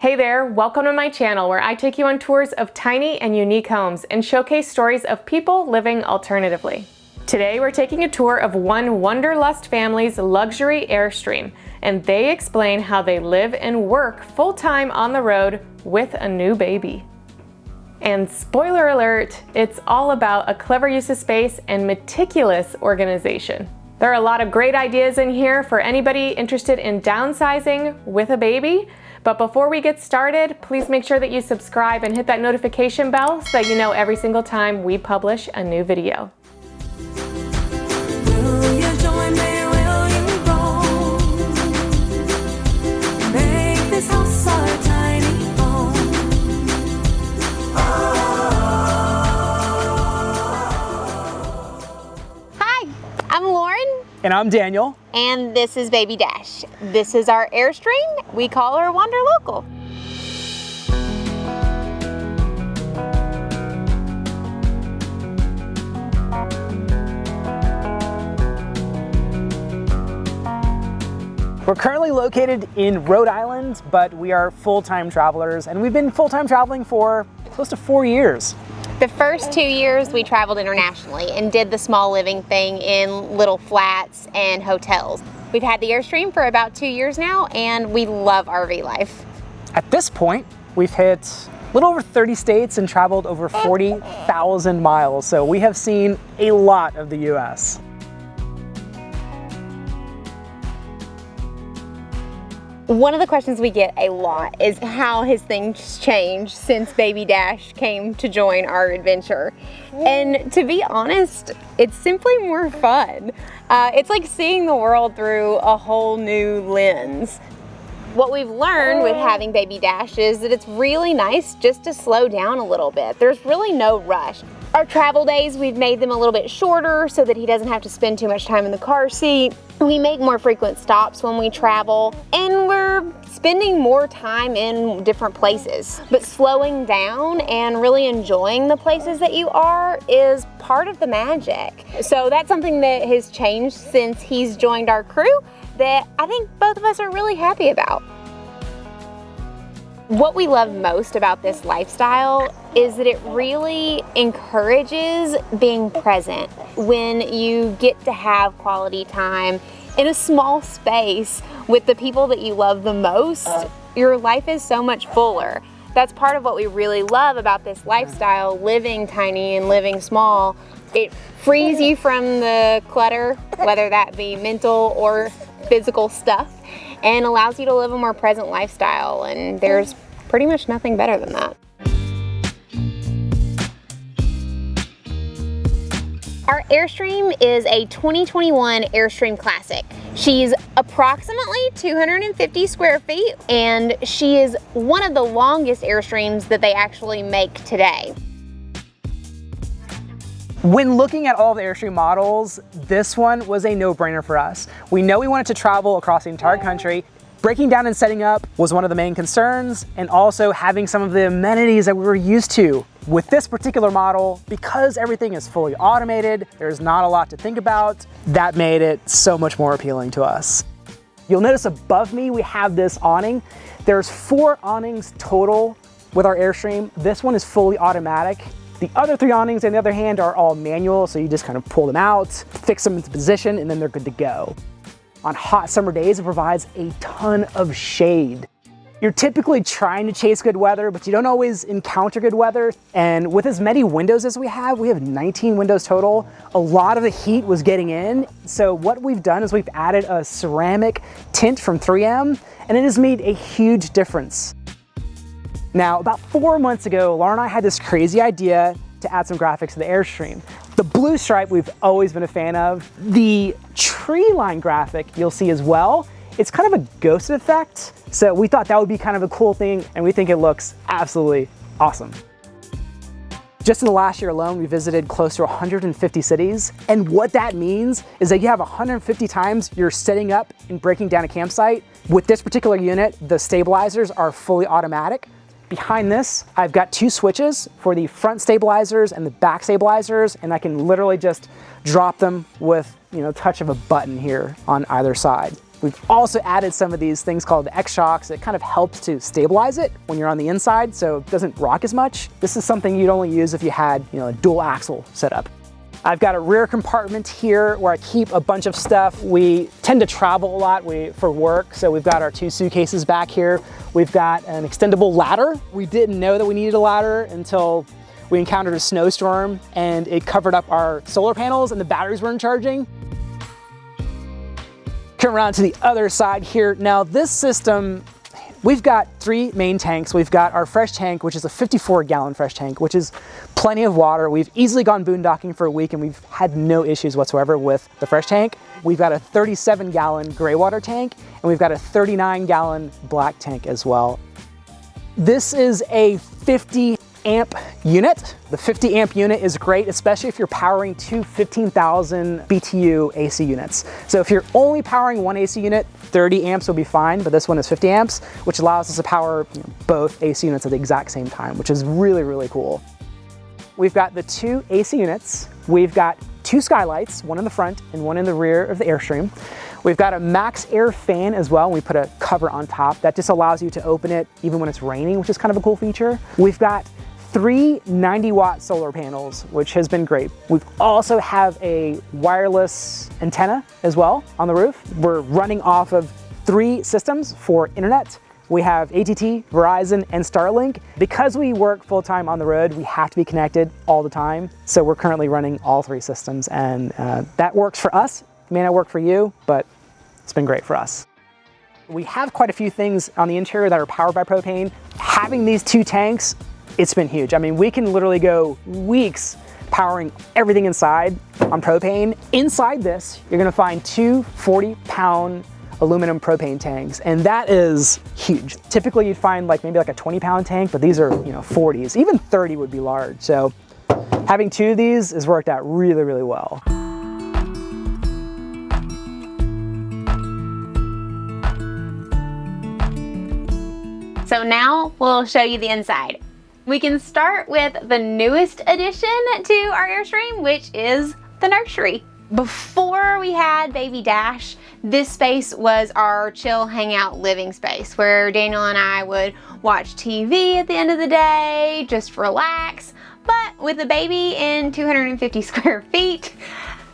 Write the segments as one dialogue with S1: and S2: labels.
S1: Hey there, welcome to my channel where I take you on tours of tiny and unique homes and showcase stories of people living alternatively. Today we're taking a tour of one Wanderlust family's luxury Airstream, and they explain how they live and work full-time on the road with a new baby. And spoiler alert, it's all about a clever use of space and meticulous organization. There are a lot of great ideas in here for anybody interested in downsizing with a baby. But before we get started, please make sure that you subscribe and hit that notification bell so that you know every single time we publish a new video.
S2: Will you join me? Will you roll? Make this house our tiny home.
S3: Hi, I'm Lauren.
S4: And I'm Daniel.
S3: And this is Baby Dash. This is our Airstream. We call her Wander Local.
S4: We're currently located in Rhode Island, but we are full-time travelers, and we've been full-time traveling for close to 4 years.
S3: The first 2 years we traveled internationally and did the small living thing in little flats and hotels. We've had the Airstream for about 2 years now, and we love RV life.
S4: At this point, we've hit a little over 30 states and traveled over 40,000 miles, so we have seen a lot of the US.
S3: One of the questions we get a lot is how has things changed since Baby Dash came to join our adventure. And to be honest, it's simply more fun. It's like seeing the world through a whole new lens. What we've learned with having Baby Dash is that it's really nice just to slow down a little bit. There's really no rush. Our travel days, we've made them a little bit shorter so that he doesn't have to spend too much time in the car seat. We make more frequent stops when we travel, and we're spending more time in different places. But slowing down and really enjoying the places that you are is part of the magic. So that's something that has changed since he's joined our crew that I think both of us are really happy about. What we love most about this lifestyle is that it really encourages being present. When you get to have quality time in a small space with the people that you love the most, your life is so much fuller. That's part of what we really love about this lifestyle, living tiny and living small. It frees you from the clutter, whether that be mental or physical stuff, and allows you to live a more present lifestyle, and there's pretty much nothing better than that. Our Airstream is a 2021 Airstream Classic. She's approximately 250 square feet, and she is one of the longest Airstreams that they actually make today.
S4: When looking at all the Airstream models, this one was a no-brainer for us. We know we wanted to travel across the entire country. Breaking down and setting up was one of the main concerns, and also having some of the amenities that we were used to. With this particular model, because everything is fully automated, there's not a lot to think about, that made it so much more appealing to us. You'll notice above me we have this awning. There's 4 awnings total with our Airstream. This one is fully automatic. The other 3 awnings, on the other hand, are all manual, so you just kind of pull them out, fix them into position, and then they're good to go. On hot summer days, it provides a ton of shade. You're typically trying to chase good weather, but you don't always encounter good weather. And with as many windows as we have 19 windows total, a lot of the heat was getting in. So what we've done is we've added a ceramic tint from 3M, and it has made a huge difference. Now, about 4 months ago, Laura and I had this crazy idea to add some graphics to the Airstream. The blue stripe we've always been a fan of. The tree line graphic you'll see as well. It's kind of a ghost effect, so we thought that would be kind of a cool thing, and we think it looks absolutely awesome. Just in the last year alone, we visited close to 150 cities, and what that means is that you have 150 times you're setting up and breaking down a campsite. With this particular unit, the stabilizers are fully automatic. Behind this, I've got 2 switches for the front stabilizers and the back stabilizers, and I can literally just drop them with, touch of a button here on either side. We've also added some of these things called the X-Shocks that kind of helps to stabilize it when you're on the inside so it doesn't rock as much. This is something you'd only use if you had, a dual axle setup. I've got a rear compartment here where I keep a bunch of stuff. We tend to travel a lot for work, so we've got our 2 suitcases back here. We've got an extendable ladder. We didn't know that we needed a ladder until we encountered a snowstorm and it covered up our solar panels and the batteries weren't charging. Come around to the other side here. Now this system, we've got 3 main tanks. We've got our fresh tank, which is a 54-gallon fresh tank, which is plenty of water. We've easily gone boondocking for a week and we've had no issues whatsoever with the fresh tank. We've got a 37-gallon gray water tank, and we've got a 39-gallon black tank as well. This is a 50 amp unit. The 50 amp unit is great, especially if you're powering 2 15,000 BTU AC units. So if you're only powering 1 AC unit, 30 amps will be fine, but this one is 50 amps, which allows us to power both AC units at the exact same time, which is really, really cool. We've got the 2 AC units. We've got 2 skylights, one in the front and one in the rear of the Airstream. We've got a max air fan as well. We put a cover on top that just allows you to open it even when it's raining, which is kind of a cool feature. We've got 3 90-watt solar panels, which has been great. We also have a wireless antenna as well on the roof. We're running off of 3 systems for internet. We have AT&T, Verizon, and Starlink. Because we work full-time on the road, we have to be connected all the time. So we're currently running all 3 systems, and that works for us. It may not work for you, but it's been great for us. We have quite a few things on the interior that are powered by propane. Having these 2 tanks, it's been huge. I mean, we can literally go weeks powering everything inside on propane. Inside this, you're gonna find 2 40-pound aluminum propane tanks, and that is huge. Typically you'd find maybe a 20-pound tank, but these are 40s. Even 30 would be large. So having 2 of these has worked out really, really well.
S3: So now we'll show you the inside. We can start with the newest addition to our Airstream, which is the nursery. Before we had Baby Dash, this space was our chill hangout living space where Daniel and I would watch TV at the end of the day, just relax. But with the baby in 250 square feet,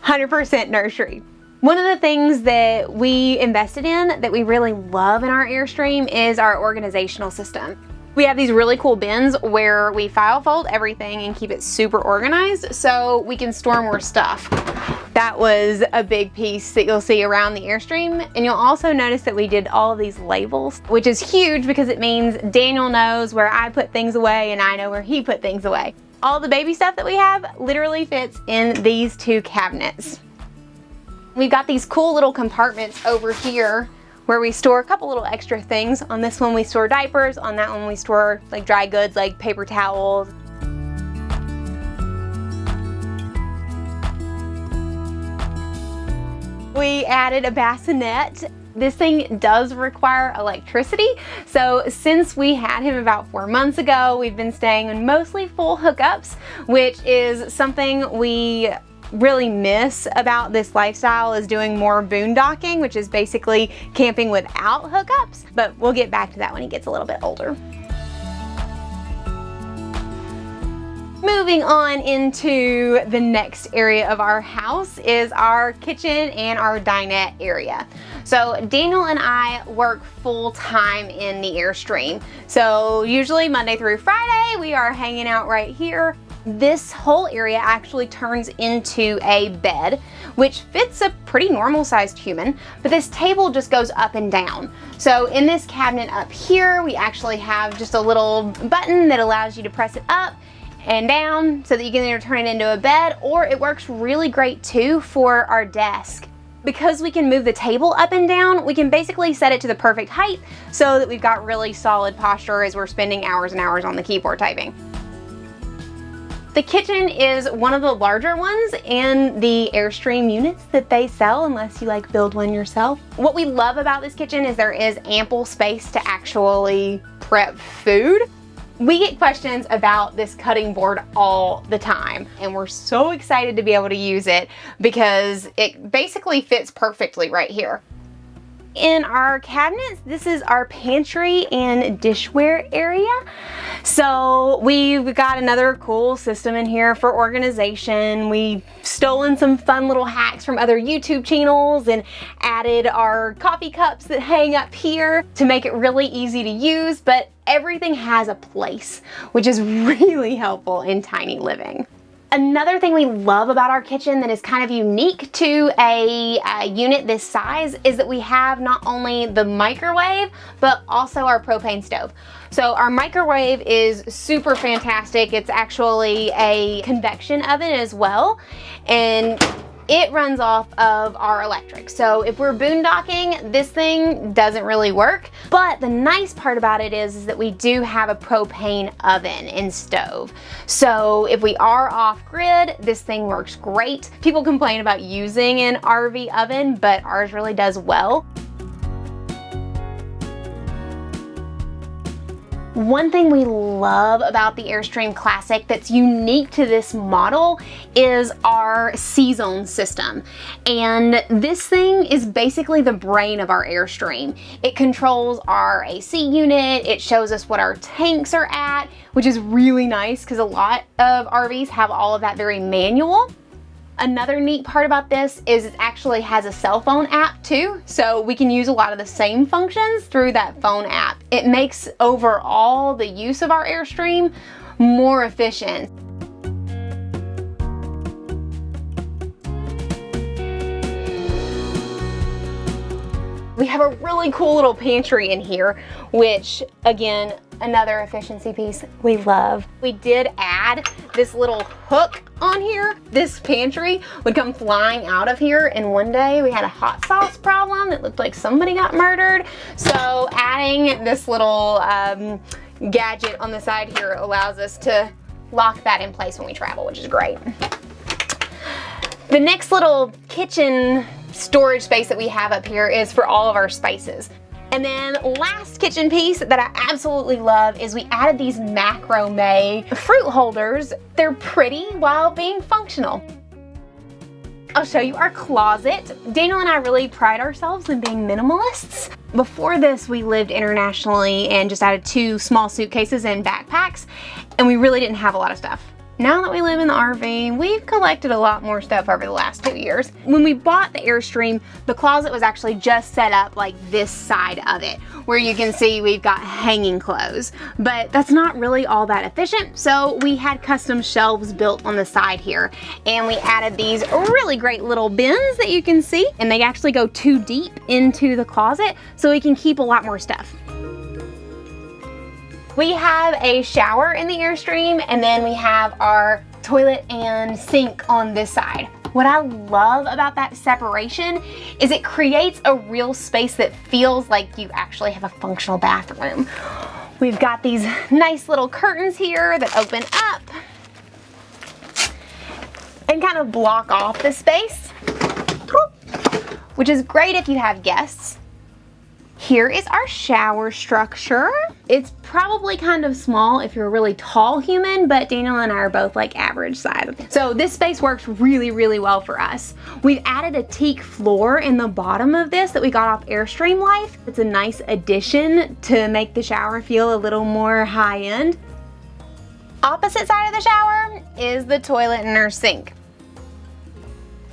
S3: 100% nursery. One of the things that we invested in that we really love in our Airstream is our organizational system. We have these really cool bins where we file fold everything and keep it super organized so we can store more stuff. That was a big piece that you'll see around the Airstream. And you'll also notice that we did all of these labels, which is huge because it means Daniel knows where I put things away and I know where he put things away. All the baby stuff that we have literally fits in these 2 cabinets. We've got these cool little compartments over here where we store a couple little extra things. On this one we store diapers, on that one we store dry goods like paper towels. We added a bassinet. This thing does require electricity, so since we had him about 4 months ago, we've been staying on mostly full hookups, which is something we really miss about this lifestyle, is doing more boondocking, which is basically camping without hookups, but we'll get back to that when he gets a little bit older. Moving on into the next area of our house is our kitchen and our dinette area. So Daniel and I work full time in the Airstream. So usually Monday through Friday, we are hanging out right here. This whole area actually turns into a bed, which fits a pretty normal sized human, but this table just goes up and down. So in this cabinet up here, we actually have just a little button that allows you to press it up and down so that you can either turn it into a bed, or it works really great too for our desk. Because we can move the table up and down, we can basically set it to the perfect height so that we've got really solid posture as we're spending hours and hours on the keyboard typing. The kitchen is one of the larger ones in the Airstream units that they sell, unless you build one yourself. What we love about this kitchen is there is ample space to actually prep food. We get questions about this cutting board all the time, and we're so excited to be able to use it because it basically fits perfectly right here. in our cabinets, this is our pantry and dishware area. So we've got another cool system in here for organization. We've stolen some fun little hacks from other YouTube channels and added our coffee cups that hang up here to make it really easy to use, but everything has a place, which is really helpful in tiny living. Another thing we love about our kitchen that is kind of unique to a unit this size is that we have not only the microwave, but also our propane stove. So our microwave is super fantastic. It's actually a convection oven as well, and it runs off of our electric. So if we're boondocking, this thing doesn't really work. But the nice part about it is that we do have a propane oven and stove. So if we are off grid, this thing works great. People complain about using an RV oven, but ours really does well. One thing we love about the Airstream Classic that's unique to this model is our C-Zone system. And this thing is basically the brain of our Airstream. It controls our AC unit, it shows us what our tanks are at, which is really nice because a lot of RVs have all of that very manual. Another neat part about this is it actually has a cell phone app too, so we can use a lot of the same functions through that phone app. It makes overall the use of our Airstream more efficient. We have a really cool little pantry in here, which again, another efficiency piece we love. We did add this little hook on here. This pantry would come flying out of here, and one day we had a hot sauce problem that looked like somebody got murdered. So adding this little gadget on the side here allows us to lock that in place when we travel, which is great. The next little kitchen storage space that we have up here is for all of our spices. And then last kitchen piece that I absolutely love is we added these macrame fruit holders. They're pretty while being functional. I'll show you our closet. Daniel and I really pride ourselves in being minimalists. Before this, we lived internationally and just added 2 small suitcases and backpacks, and we really didn't have a lot of stuff. Now that we live in the RV, we've collected a lot more stuff over the last 2 years. When we bought the Airstream, the closet was actually just set up like this side of it, where you can see we've got hanging clothes, but that's not really all that efficient. So we had custom shelves built on the side here, and we added these really great little bins that you can see, and they actually go 2 deep into the closet, so we can keep a lot more stuff. We have a shower in the Airstream, and then we have our toilet and sink on this side. What I love about that separation is it creates a real space that feels like you actually have a functional bathroom. We've got these nice little curtains here that open up and kind of block off the space, which is great if you have guests. Here is our shower structure. It's probably kind of small if you're a really tall human, but Daniel and I are both like average size. So this space works really, really well for us. We've added a teak floor in the bottom of this that we got off Airstream Life. It's a nice addition to make the shower feel a little more high end. Opposite side of the shower is the toilet and our sink.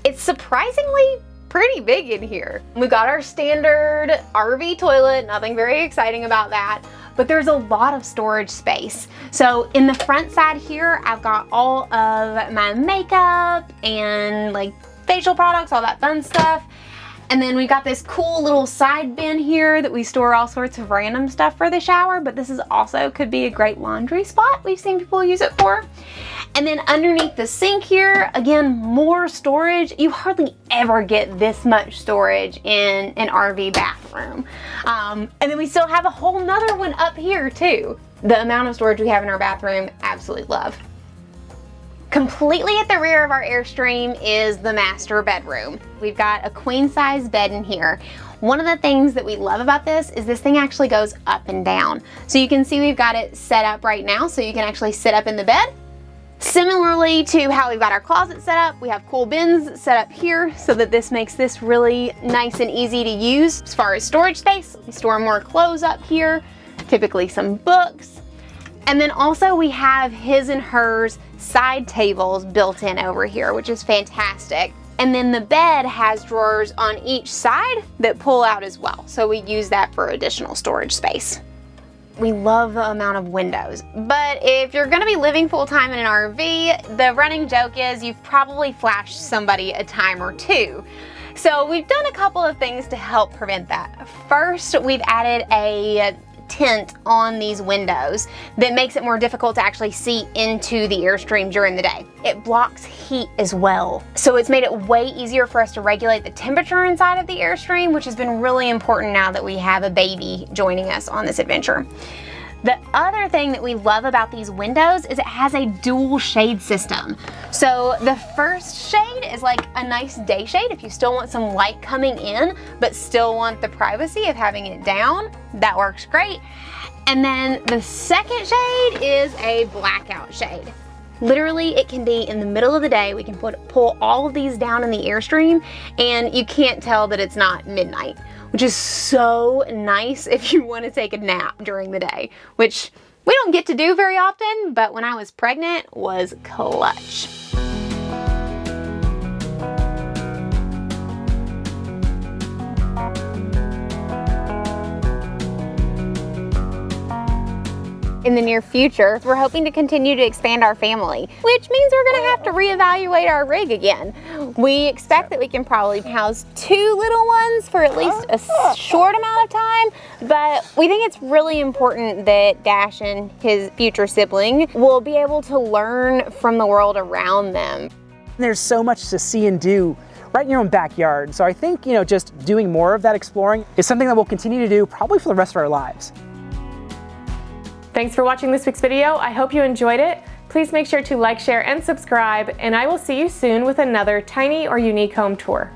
S3: It's surprisingly pretty big in here. We got our standard RV toilet, nothing very exciting about that, but there's a lot of storage space. So in the front side here, I've got all of my makeup and like facial products, all that fun stuff. And then we got this cool little side bin here that we store all sorts of random stuff for the shower, but this is also could be a great laundry spot. We've seen people use it for. And then underneath the sink here, again, more storage. You hardly ever get this much storage in an RV bathroom. And then we still have a whole nother one up here too. The amount of storage we have in our bathroom, absolutely love. Completely at the rear of our Airstream is the master bedroom. We've got a queen size bed in here. One of the things that we love about this is this thing actually goes up and down. So you can see we've got it set up right now so you can actually sit up in the bed, Similarly to how we've got our closet set up, we have cool bins set up here so that this makes this really nice and easy to use. As far as storage space, we store more clothes up here, typically some books. And then also we have his and hers side tables built in over here, which is fantastic. And then the bed has drawers on each side that pull out as well. So we use that for additional storage space. We love the amount of windows, but if you're gonna be living full-time in an RV, the running joke is you've probably flashed somebody a time or two. So we've done a couple of things to help prevent that. First, we've added a tint on these windows that makes it more difficult to actually see into the Airstream during the day. It blocks heat as well. So it's made it way easier for us to regulate the temperature inside of the Airstream, which has been really important now that we have a baby joining us on this adventure. The other thing that we love about these windows is it has a dual shade system. So the first shade is like a nice day shade if you still want some light coming in, but still want the privacy of having it down. That works great. And then the second shade is a blackout shade. Literally, it can be in the middle of the day. We can pull all of these down in the Airstream and you can't tell that it's not midnight, which is so nice if you want to take a nap during the day, which we don't get to do very often, but when I was pregnant was clutch. In the near future, we're hoping to continue to expand our family, which means we're gonna have to reevaluate our rig again. We expect that we can probably house 2 little ones for at least a short amount of time, but we think it's really important that Dash and his future sibling will be able to learn from the world around them.
S4: There's so much to see and do right in your own backyard. So I think, just doing more of that exploring is something that we'll continue to do probably for the rest of our lives.
S1: Thanks for watching this week's video. I hope you enjoyed it. Please make sure to like, share, and subscribe, and I will see you soon with another tiny or unique home tour.